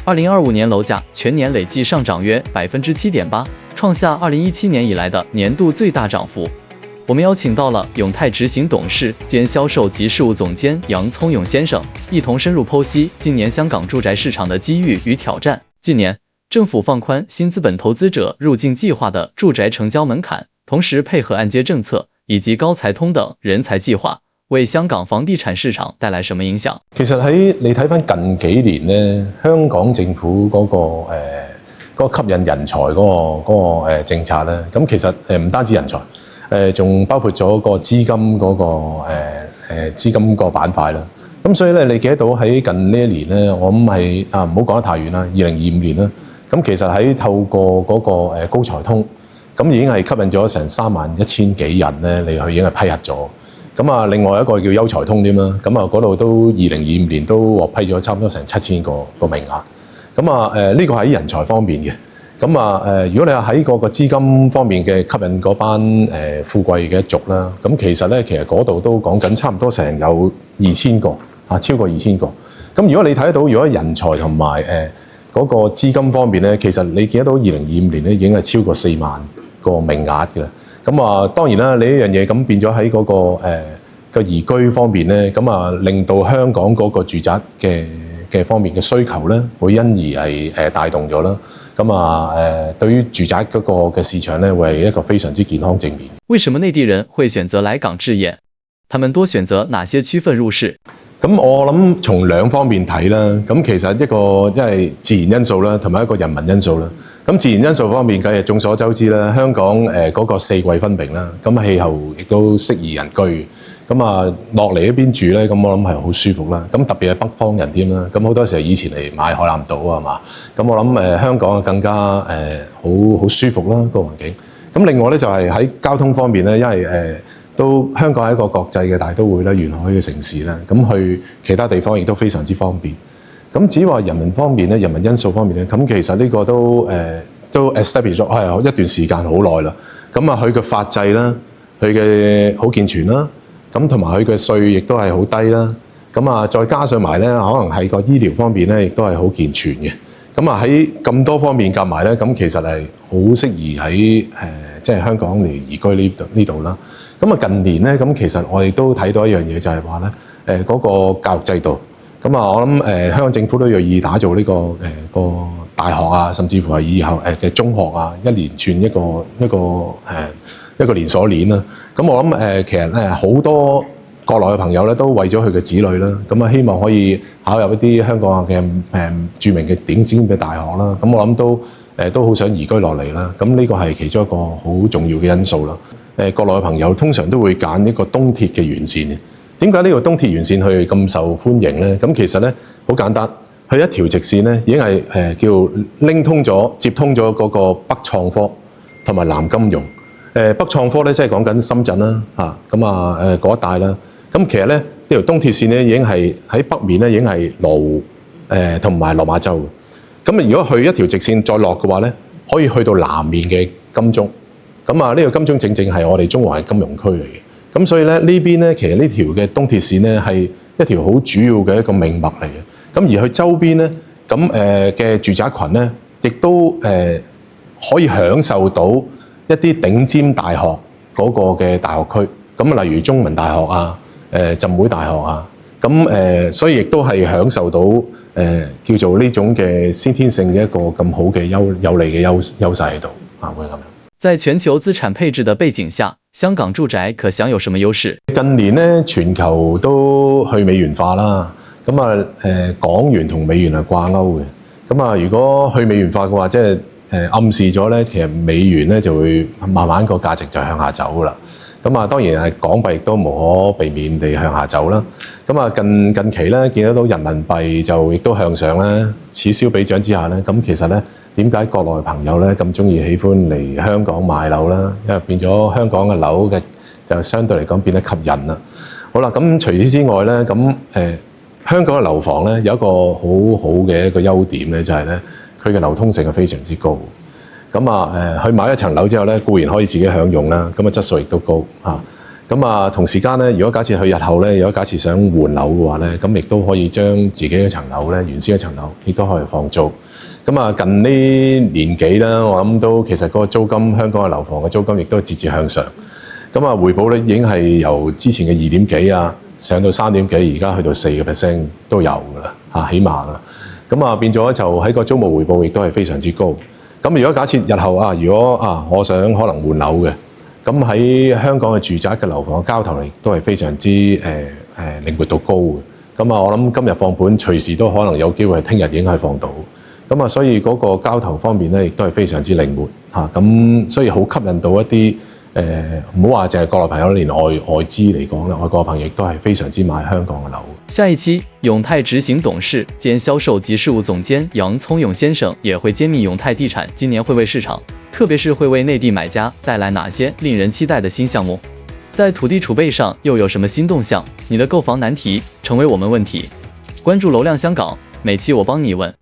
2025年樓價全年累計上漲約7.8%，創下2017年以來的年度最大漲幅。我們邀請到了永泰執行董事兼銷售及事務總監楊聰勇先生，一同深入剖析今年香港住宅市場的機遇與挑戰。近年，政府放寬新資本投資者入境計劃的住宅成交門檻，同時配合按揭政策以及高才通等人才計劃，為香港房地產市場帶來什麼影響？其實喺你睇翻近幾年咧，香港政府嗰個吸引人才嗰個政策咧，咁其實唔單止人才，仲包括咗個資金嗰個資金個板塊啦。咁所以咧，你記得到喺近呢一年咧，我諗係唔好講得太遠啦，2025年啦。咁其實喺透過嗰個高才通，咁已經係吸引咗成31000幾人咧，你去已經係批核咗。咁啊，另外一個叫優才通添啦，咁啊嗰度都2025年都獲批咗差唔多成7000個名額。咁啊呢個喺人才方面嘅。咁啊如果你係喺個資金方面嘅吸引嗰班富貴嘅一族啦，咁其實咧嗰度都講緊差唔多成有2000個啊，超過2000個。咁如果你睇得到，如果人才同埋嗰個資金方面咧，其實你見得到2025年咧已經係超過4萬個名額嘅啦。咁啊，當然啦，你呢樣嘢咁變咗喺嗰個移居方面咧，咁啊令到香港嗰個住宅嘅方面嘅需求咧，會因而係帶動咗啦。咁啊對於住宅嗰個嘅市場咧，會係一個非常之健康正面。為什麼內地人會選擇來港置業？他們多選擇哪些區份入市？咁我諗從兩方面睇啦。咁其實一個因為自然因素啦，同埋一個人民因素啦。咁自然因素方面，梗係眾所周知啦，香港嗰個四季分明啦，咁氣候亦都適宜人居。咁啊落嚟呢邊住咧，咁我諗係好舒服啦。咁特別係北方人添啦，咁好多時候以前嚟買海南島啊嘛。咁我諗香港更加好舒服啦個環境。咁另外咧就係喺交通方面咧，因為都香港係一個國際嘅大都會啦，沿海嘅城市啦，咁去其他地方亦都非常之方便。咁至於話人民方面咧，人民因素方面咧，咁其實呢個都 establish 咗係一段時間好耐啦。咁啊，佢嘅法制啦，佢嘅好健全啦，咁同埋佢嘅稅亦都係好低啦。咁啊，再加上埋咧，可能喺個醫療方面咧，亦都係好健全嘅。咁啊，喺咁多方面夾埋咧，咁其實係好適宜喺即係香港嚟移居呢度啦。咁啊，近年咧，咁其實我哋都睇到一樣嘢，就係話咧，嗰個教育制度。咁啊，我諗香港政府都銳意打造呢個大學啊，甚至乎係以後嘅中學啊，一連串一個連鎖鏈啦。咁我諗其實咧好多國內嘅朋友咧都為咗佢嘅子女啦，咁啊希望可以考入一啲香港嘅著名嘅頂尖嘅大學啦。咁我諗都好想移居落嚟啦。咁呢個係其中一個好重要嘅因素啦。國內嘅朋友通常都會揀一個東鐵嘅沿線嘅。點解呢個東鐵沿線佢咁受歡迎咧？咁其實咧好簡單，佢一條直線咧已經係叫拎通咗、接通咗嗰個北創科同埋南金融。北創科咧即係講緊深圳啦，咁嗰一帶啦。咁其實咧呢條東鐵線咧已經係喺北面咧已經係羅湖同埋落馬洲。咁啊如果去一條直線再落嘅話咧，可以去到南面嘅金鐘。咁啊呢個金鐘正正係我哋中環嘅金融區嚟嘅。咁所以咧呢邊咧其實呢條嘅東鐵線咧係一條好主要嘅一個命脈嚟嘅。咁而佢周邊咧咁嘅住宅群咧，亦都可以享受到一啲頂尖大學嗰個嘅大學區。咁例如中文大學啊、浸會大學啊，咁所以亦都係享受到叫做呢種嘅先天性嘅一個咁好嘅有利嘅優勢喺度啊，會咁樣。在全球資產配置的背景下，香港住宅可享有什麼優勢？近年咧，全球都去美元化啦，咁啊港元同美元係掛鈎嘅。咁啊，如果去美元化嘅話，即係暗示咗咧，其實美元咧就會慢慢個價值就向下走噶啦。咁啊，當然係港幣亦都無可避免地向下走啦。咁啊，近期咧見得到人民幣就亦都向上咧，此消彼長之下咧，咁其實咧點解國內朋友咧咁中意喜歡嚟香港買樓啦？因為變咗香港嘅樓嘅就相對嚟講變得吸引啦。好啦，咁除此之外咧，咁香港嘅樓房咧有一個好好嘅一個優點咧，就係咧佢嘅流通性係非常之高。咁啊，佢買一層樓之後咧，固然可以自己享用啦，咁啊質素亦都高嚇。咁啊，同時間咧，如果假設佢日後咧，如果假設想換樓嘅話咧，咁亦都可以將自己嘅層樓咧，原先嘅層樓亦都可以放租。咁啊，近呢年幾啦，我諗都其實嗰個租金，香港嘅樓房嘅租金亦都節節向上。咁啊，回報率已經係由之前嘅2點幾啊，上到3點幾，而家去到4% 都有㗎啦，嚇起碼㗎啦。咁啊，變咗就喺個租務回報亦都係非常之高。咁如果假設日後啊，如果啊，我想可能換樓嘅，咁喺香港嘅住宅嘅樓房嘅交投力都係非常之靈活度高嘅。咁啊，我諗今日放盤，隨時都可能有機會係聽日已經係放到。咁啊，所以嗰個交投方面咧，亦都係非常之靈活嚇。咁所以好吸引到一啲唔好話淨係國內朋友，連外資嚟講咧，外國朋友亦都係非常之買香港嘅樓。下一期，永泰执行董事兼销售及事務總監杨聪勇先生也会揭秘永泰地产今年会为市场，特别是会为内地买家带来哪些令人期待的新项目。在土地储备上又有什么新动向？你的购房难题成为我们问题。关注楼量香港，每期我帮你问。